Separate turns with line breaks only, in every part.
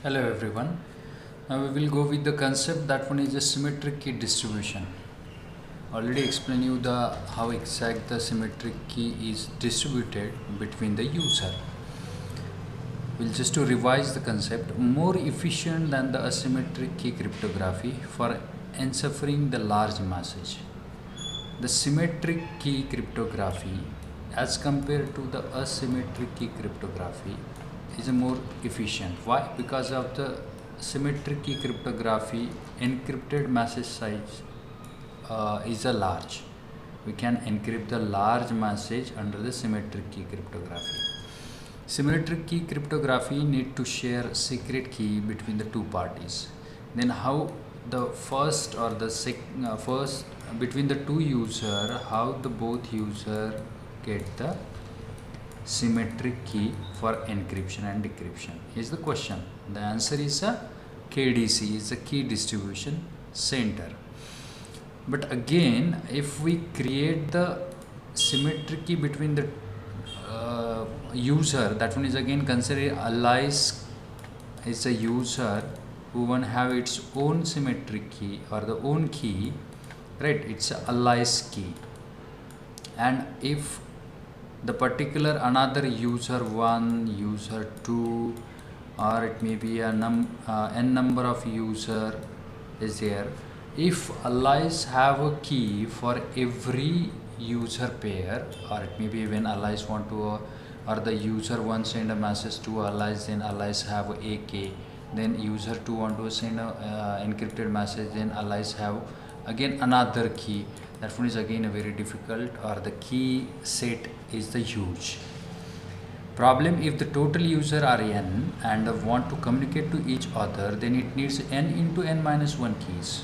Hello everyone. Now we will go with the concept that one is a symmetric key distribution. Already explained you the how exact the symmetric key is distributed between the user. We'll just to revise the concept, more efficient than the asymmetric key cryptography for enciphered the large message. The symmetric key cryptography as compared to the asymmetric key cryptography is a more efficient. Why? Because of the symmetric key cryptography, encrypted message size is a large. We can encrypt the large message under the symmetric key cryptography. Symmetric key cryptography need to share secret key between the two parties. Then how the first or the first between the two user, how the both user get the symmetric key for encryption and decryption is the question. The answer is a KDC, is a key distribution center. But again, if we create the symmetric key between the user, that one is again considered alias is a user who one have its own symmetric key or the own key, right? It's a alias key. And if the particular another user 1, user 2, or it may be a n number of user is there. If allies have a key for every user pair, or it may be when allies want to or the user one send a message to allies, then allies have a key, then user 2 want to send a encrypted message, then allies have again another key. That one is again a very difficult, or the key set is the huge problem. If the total user are n and want to communicate to each other, then it needs n into n minus 1 keys.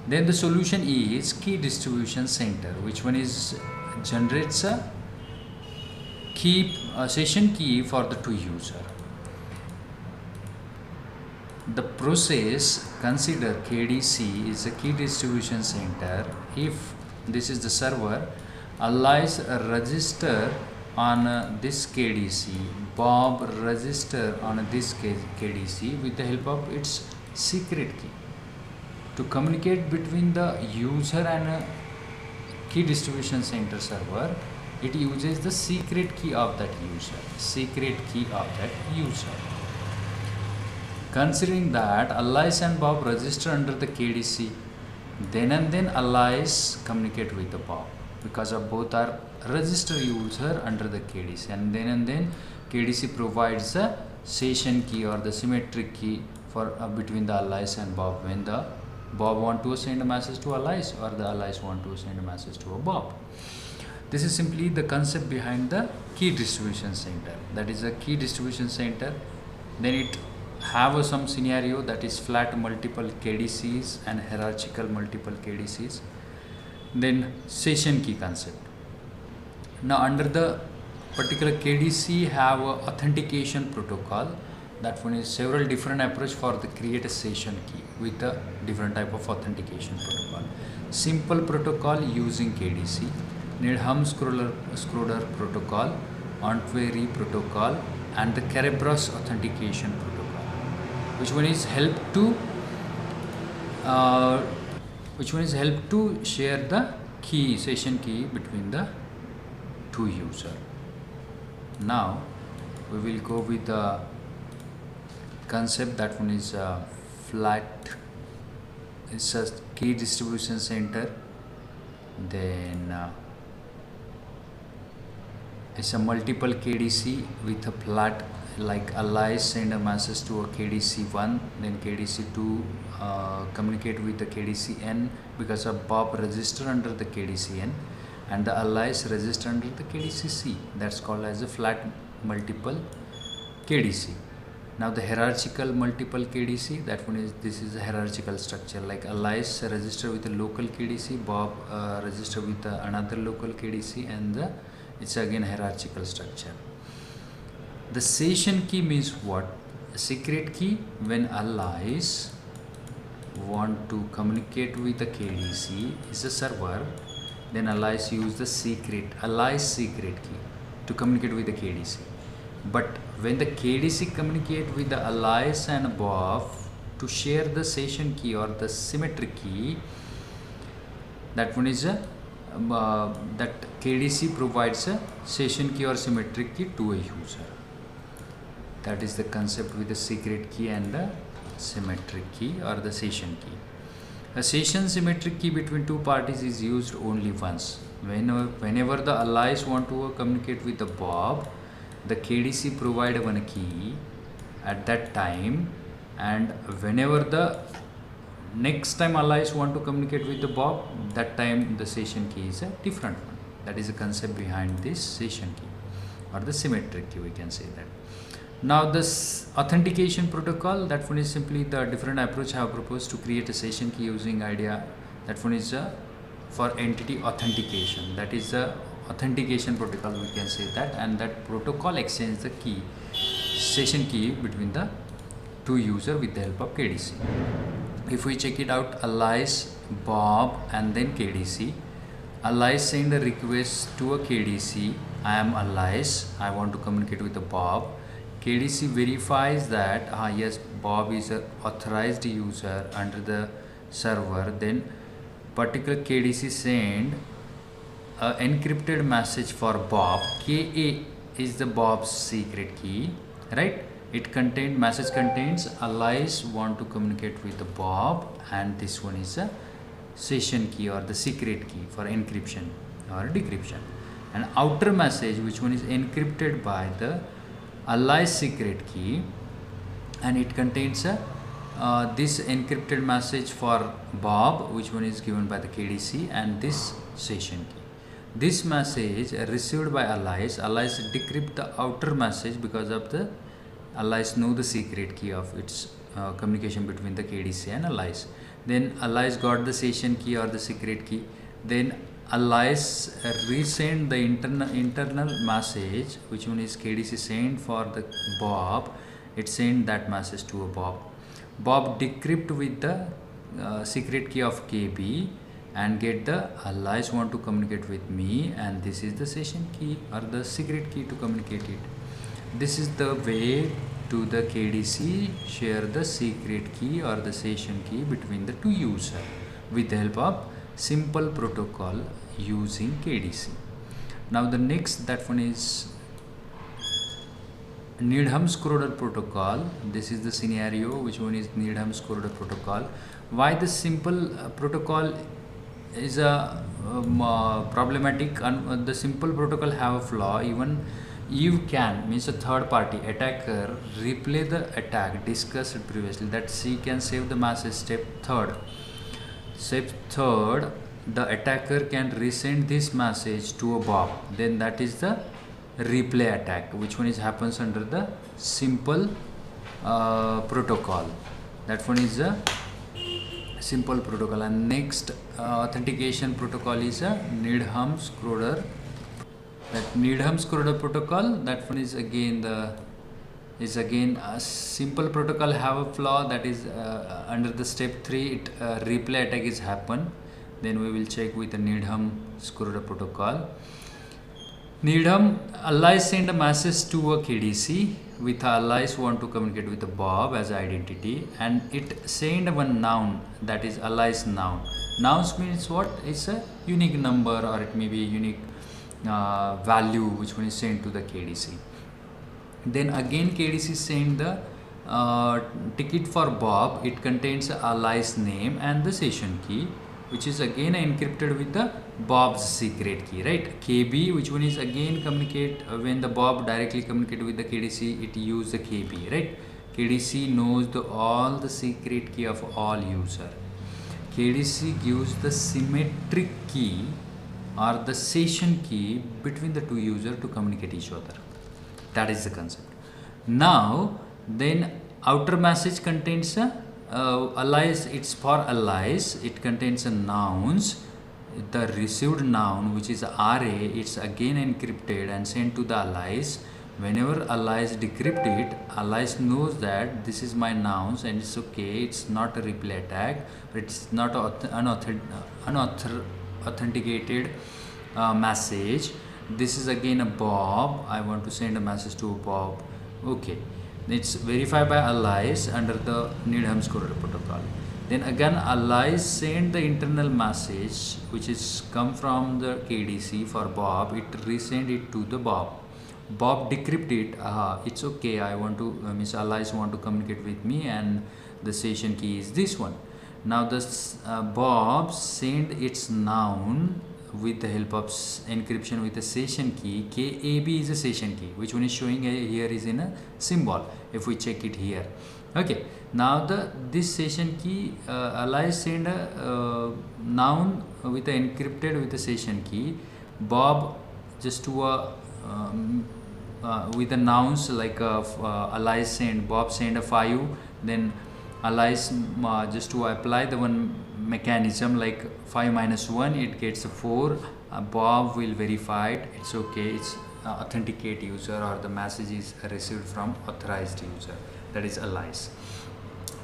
Then the solution is key distribution center, which one is generates a key session key for the two user. The process consider KDC is a key distribution center. If this is the server, allies register on this KDC, Bob register on this KDC with the help of its secret key. To communicate between the user and key distribution center server, it uses the secret key of that user. Considering that allies and Bob register under the KDC, then and then allies communicate with the Bob because of both are register user under the KDC, and then KDC provides the session key or the symmetric key for between the allies and Bob when the Bob want to send a message to allies or the allies want to send a message to a Bob. This is simply the concept behind the key distribution center. That is a key distribution center. Then it have some scenario that is flat multiple KDCs and hierarchical multiple KDCs. Then session key concept. Now under the particular KDC have a authentication protocol. That one is several different approach for the create a session key with a different type of authentication protocol. Simple protocol using KDC, Needham-Schroeder protocol, Envoy protocol, and the Kerberos authentication protocol. Which one is help to share the key session key between the two user. Now we will go with the concept that one is flat. It's a key distribution center. Then it's a multiple KDC with a flat, like allies send a message to a KDC 1, then KDC 2 communicate with the KDC n because of Bob register under the KDC n, and the allies register under the KDC c. That's called as a flat multiple KDC. Now the hierarchical multiple KDC, that one is, this is a hierarchical structure, like allies register with a local KDC, Bob register with another local KDC, and it's again hierarchical structure. The session key means what? A secret key when allies want to communicate with the KDC is a server, then allies use the allies secret key to communicate with the KDC. But when the KDC communicate with the Alice and Bob to share the session key or the symmetric key, that one is that KDC provides a session key or symmetric key to a user. That is the concept with the secret key and the symmetric key or the session key. A session symmetric key between two parties is used only once. Whenever the allies want to communicate with the Bob, the KDC provide one key at that time, and whenever the next time allies want to communicate with the Bob, that time the session key is a different one. That is the concept behind this session key or the symmetric key, we can say that. Now this authentication protocol, that one is simply the different approach I have proposed to create a session key using IDEA. That one is for entity authentication. That is the authentication protocol, we can say that, and that protocol exchanges the key, session key between the two user with the help of KDC. If we check it out, Alice, Bob and then KDC. Alice send a request to a KDC. I am Alice, I want to communicate with the Bob. KDC verifies that yes, Bob is an authorized user under the server. Then particular KDC send an encrypted message for Bob. KA is the Bob's secret key, right? Message contains Alice want to communicate with the Bob, and this one is a session key or the secret key for encryption or decryption. And outer message, which one is encrypted by the Alice secret key, and it contains this encrypted message for Bob, which one is given by the KDC, and this session key. This message received by Alice decrypt the outer message because of the Alice know the secret key of its communication between the KDC and Alice. Then Alice got the session key or the secret key. Then Alice resend the internal message, which one is KDC sent for the Bob. It sent that message to a Bob. Bob decrypt with the secret key of KB and get the Alice want to communicate with me, and this is the session key or the secret key to communicate it. This is the way to the KDC share the secret key or the session key between the two users with the help of simple protocol using KDC. Now the next, that one is Needham-Schroeder protocol. This is the scenario, which one is Needham-Schroeder protocol. Why the simple protocol is a problematic, and the simple protocol have a flaw. Even you can, means a third party attacker, replay the attack discussed previously, that she can save the message. Step third, the attacker can resend this message to a Bob. Then that is the replay attack, which one is happens under the simple protocol. That one is a simple protocol. And next authentication protocol is a Needham-Schroeder. That Needham-Schroeder protocol, that one is again a simple protocol have a flaw, that is under the step 3 replay attack is happen. Then we will check with the Needham-Schroeder protocol. Needham, Alice send a message to a KDC with Alice want to communicate with the Bob as identity, and it send one noun, that is Alice noun. Nouns means what? It's a unique number, or it may be a unique value, which one is sent to the KDC. Then again KDC send the ticket for Bob. It contains Alice name and the session key, which is again encrypted with the Bob's secret key, right? KB, which one is again communicate when the Bob directly communicate with the KDC, it use the KB, right? KDC knows all the secret key of all user. KDC gives the symmetric key or the session key between the two users to communicate each other. That is the concept. Now then outer message contains Alice, it's for Alice, it contains a nouns. The received noun, which is RA, it's again encrypted and sent to the Alice. Whenever Alice decrypt it, Alice knows that this is my nouns and it's okay, it's not a replay attack, but it's not authenticated message. This is again a Bob. I want to send a message to Bob. Okay, it's verified by Alice under the Needham's corridor protocol. Then again Alice send the internal message which is come from the KDC for Bob. It resend it to the Bob. Bob decrypt it. It's okay. I want to Miss Alice want to communicate with me, and the session key is this one. Now this Bob send its noun with the help of encryption with a session key. KAB is a session key. Which one is showing here is in a symbol. If we check it here, okay. Now this session key Alice send a noun with a encrypted with a session key. Bob just to a with the nouns like Alice send, Bob send a 5, then Alice just to apply the one mechanism like 5 minus 1, it gets a 4. Bob will verify it. It's okay. It's authenticate user, or the message is received from authorized user, that is Alice.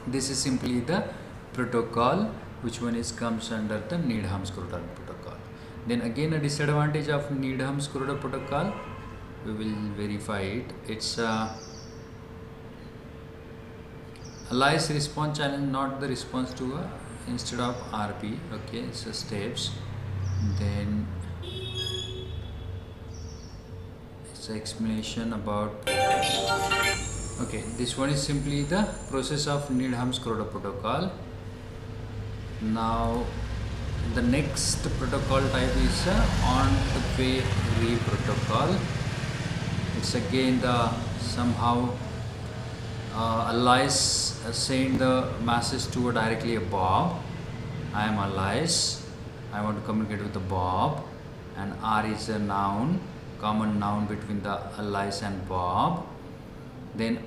This is simply the protocol which one is comes under the Needham's corridor protocol. Then again a disadvantage of Needham's corridor protocol, we will verify it. It's Alice response channel, not the response to a instead of RP. Okay, it's a steps. Then it's an explanation about. Okay, this one is simply the process of Needham's corridor protocol. Now the next protocol type is on-to-pay protocol. It's again the somehow Alice send the message to directly a Bob. I am Alice. I want to communicate with the Bob, and R is a noun, common noun between the Alice and Bob. Then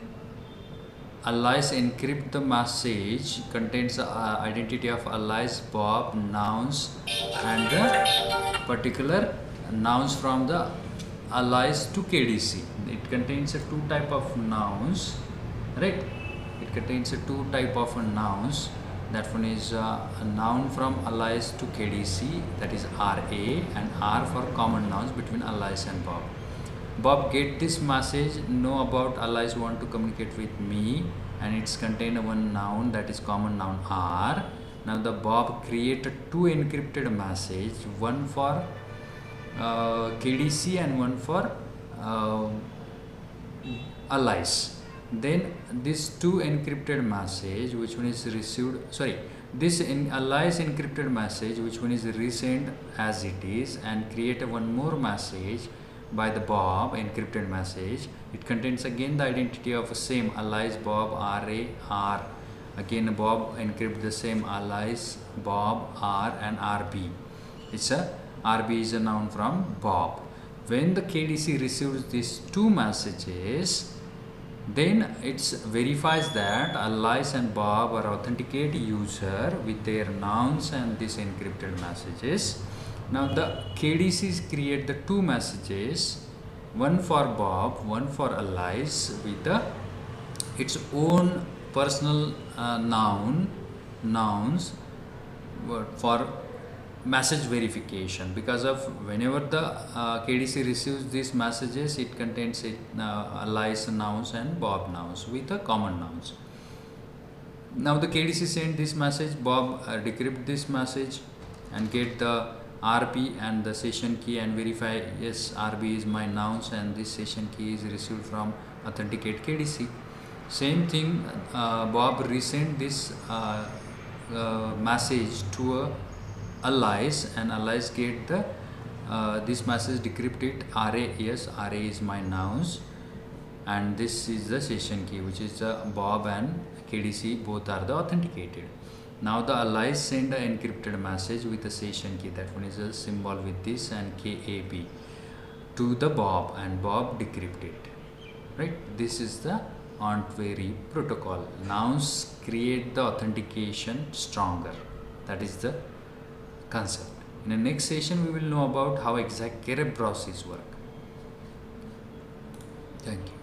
Alice encrypt the message, contains the identity of Alice, Bob, nouns, and the particular nouns from the Alice to KDC. It contains a two type of nouns, right? It contains a two type of nouns. That one is a noun from Alice to KDC, that is RA, and R for common nouns between Alice and Bob. Bob get this message, know about Alice want to communicate with me, and it's contain one noun, that is common noun R. Now the Bob created two encrypted message, one for KDC and one for Alice. Then this two encrypted message, which one is received, sorry, this Alice encrypted message, which one is resent as it is, and create one more message by the Bob encrypted message. It contains again the identity of same Alice, Bob, RA, R. Again Bob encrypt the same Alice, Bob, R, and RB. It's a RB is a noun from Bob. When the KDC receives these two messages, then it verifies that Alice and Bob are authenticate user with their nouns and these encrypted messages. Now the KDCs create the two messages, one for Bob, one for Alice, with its own personal nouns for message verification, because of whenever the KDC receives these messages, it contains Alice nouns and Bob nouns with the common nouns. Now the KDC sent this message, Bob decrypt this message and get the RP and the session key and verify, yes, RB is my nouns and this session key is received from authenticate KDC. Same thing, Bob resent this message to Alice, and Alice get the this message decrypted RA, yes, RA is my nouns, and this is the session key, which is Bob and KDC both are the authenticated. Now the Alice send an encrypted message with the session key, that one is a symbol with this and KAB to the Bob, and Bob decrypt it, right? This is the on-to-pay protocol. Nouns create the authentication stronger. That is the concept. In the next session, we will know about how exact Kerberos work. Thank you.